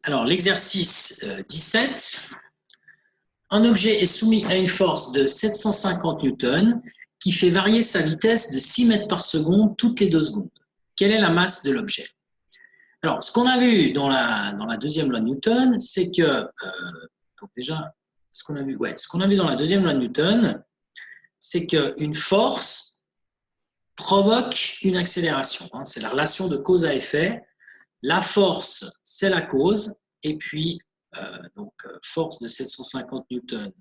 Alors, l'exercice 17. Un objet est soumis à une force de 750 newtons qui fait varier sa vitesse de 6 mètres par seconde toutes les 2 secondes. Quelle est la masse de l'objet? Alors, ce qu'on a vu dans la deuxième loi de Newton, c'est que, donc déjà, ce qu'on a vu dans la deuxième loi de Newton, c'est qu'une force provoque une accélération. C'est la relation de cause à effet. La force, c'est la cause, et puis, force de 750 newtons,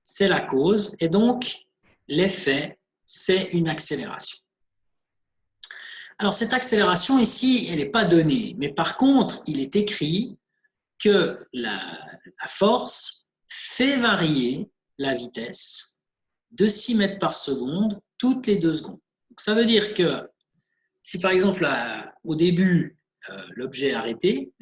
c'est la cause, et donc, l'effet, c'est une accélération. Alors, cette accélération ici, elle n'est pas donnée, mais par contre, il est écrit que la force fait varier la vitesse de 6 mètres par seconde toutes les 2 secondes. Donc, ça veut dire que si par exemple, au début, l'objet est arrêté,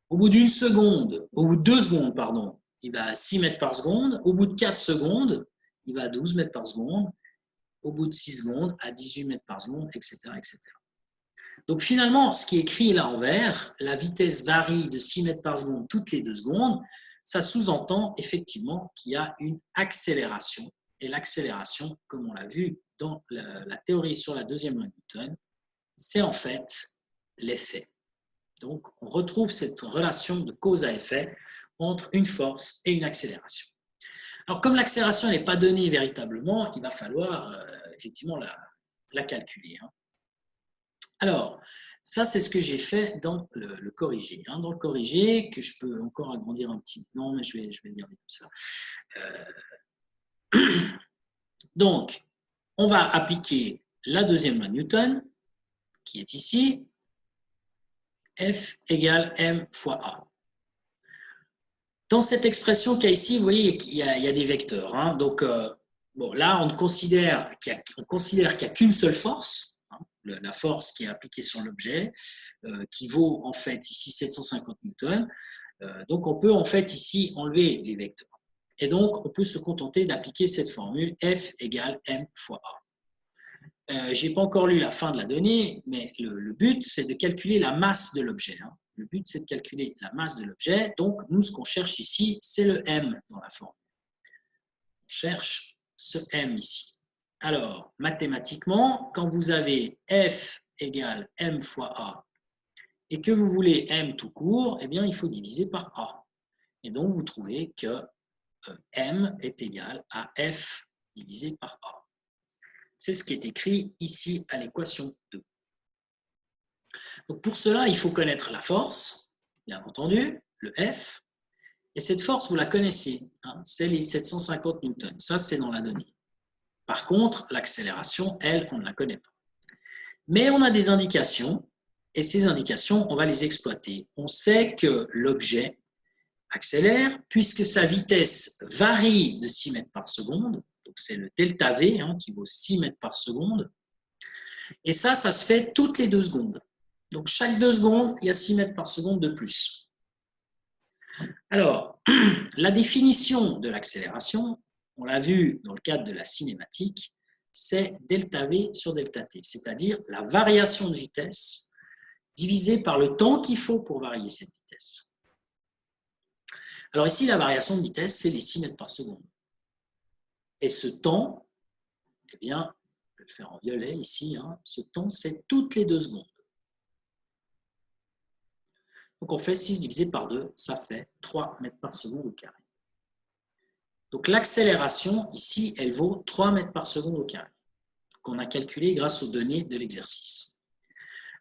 au bout d'une seconde, au bout de 2 secondes, pardon, il va à 6 mètres par seconde, au bout de 4 secondes, il va à 12 mètres par seconde, au bout de 6 secondes, à 18 mètres par seconde, etc., etc. Donc finalement, ce qui est écrit là en vert, la vitesse varie de 6 mètres par seconde toutes les 2 secondes, ça sous-entend effectivement qu'il y a une accélération. Et l'accélération, comme on l'a vu dans la théorie sur la deuxième loi de Newton, c'est en fait l'effet. Donc on retrouve cette relation de cause à effet entre une force et une accélération. Alors comme l'accélération n'est pas donnée véritablement, il va falloir effectivement la calculer. Alors, ça, c'est ce que j'ai fait dans le corrigé. Dans le corrigé, que je peux encore agrandir un petit peu. Non, mais je vais le garder comme ça. Donc, on va appliquer la deuxième loi de Newton, qui est ici. F égale m fois a. Dans cette expression qu'il y a ici, vous voyez qu'il y a des vecteurs. Donc, bon, là, on considère qu'il n'y a qu'une seule force, la force qui est appliquée sur l'objet, qui vaut en fait ici 750 newtons. Donc, on peut en fait ici enlever les vecteurs. Et donc, on peut se contenter d'appliquer cette formule F égale m fois a. Je n'ai pas encore lu la fin de la donnée, mais le but, c'est de calculer la masse de l'objet. Le but, c'est de calculer la masse de l'objet. Donc, nous, ce qu'on cherche ici, c'est le m dans la formule. On cherche ce m ici. Alors, mathématiquement, quand vous avez F égale m fois a et que vous voulez m tout court, eh bien, il faut diviser par a. Et donc, vous trouvez que m est égal à F divisé par a. C'est ce qui est écrit ici à l'équation 2. Donc pour cela, il faut connaître la force, bien entendu, le F. Et cette force, vous la connaissez, c'est les 750 newtons. Ça, c'est dans la donnée. Par contre, l'accélération, elle, on ne la connaît pas. Mais on a des indications, et ces indications, on va les exploiter. On sait que l'objet accélère puisque sa vitesse varie de 6 mètres par seconde. Donc, c'est le delta V qui vaut 6 mètres par seconde. Et ça se fait toutes les 2 secondes. Donc, chaque 2 secondes, il y a 6 mètres par seconde de plus. Alors, la définition de l'accélération, on l'a vu dans le cadre de la cinématique, c'est delta V sur delta T, c'est-à-dire la variation de vitesse divisée par le temps qu'il faut pour varier cette vitesse. Alors ici, la variation de vitesse, c'est les 6 mètres par seconde. Et ce temps, eh bien, je vais le faire en violet ici, ce temps, c'est toutes les 2 secondes. Donc on fait 6 divisé par 2, ça fait 3 mètres par seconde au carré. Donc l'accélération, ici, elle vaut 3 mètres par seconde au carré, qu'on a calculé grâce aux données de l'exercice.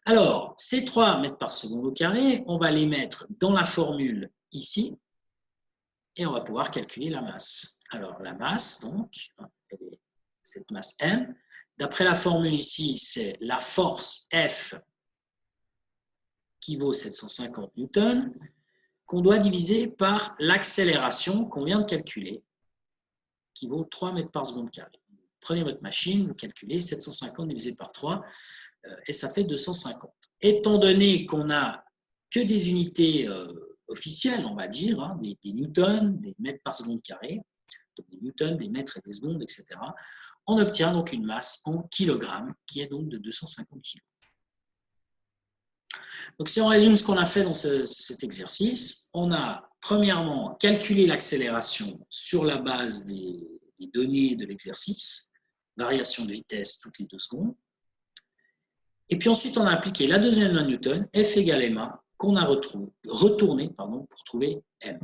Alors, ces 3 mètres par seconde au carré, on va les mettre dans la formule ici, et on va pouvoir calculer la masse. Alors la masse, donc, cette masse M, d'après la formule ici, c'est la force F qui vaut 750 newtons, qu'on doit diviser par l'accélération qu'on vient de calculer, qui vaut 3 mètres par seconde carré. Prenez votre machine, vous calculez 750 divisé par 3, et ça fait 250. Étant donné qu'on n'a que des unités officielles, on va dire, des newtons, des mètres par seconde carré, donc des newtons, des mètres et des secondes, etc., on obtient donc une masse en kilogrammes, qui est donc de 250 kg. Donc, si on résume ce qu'on a fait dans cet exercice, on a premièrement calculé l'accélération sur la base des données de l'exercice, variation de vitesse toutes les 2 secondes. Et puis ensuite, on a appliqué la deuxième loi de Newton, F égale ma, qu'on a retourné pour trouver m.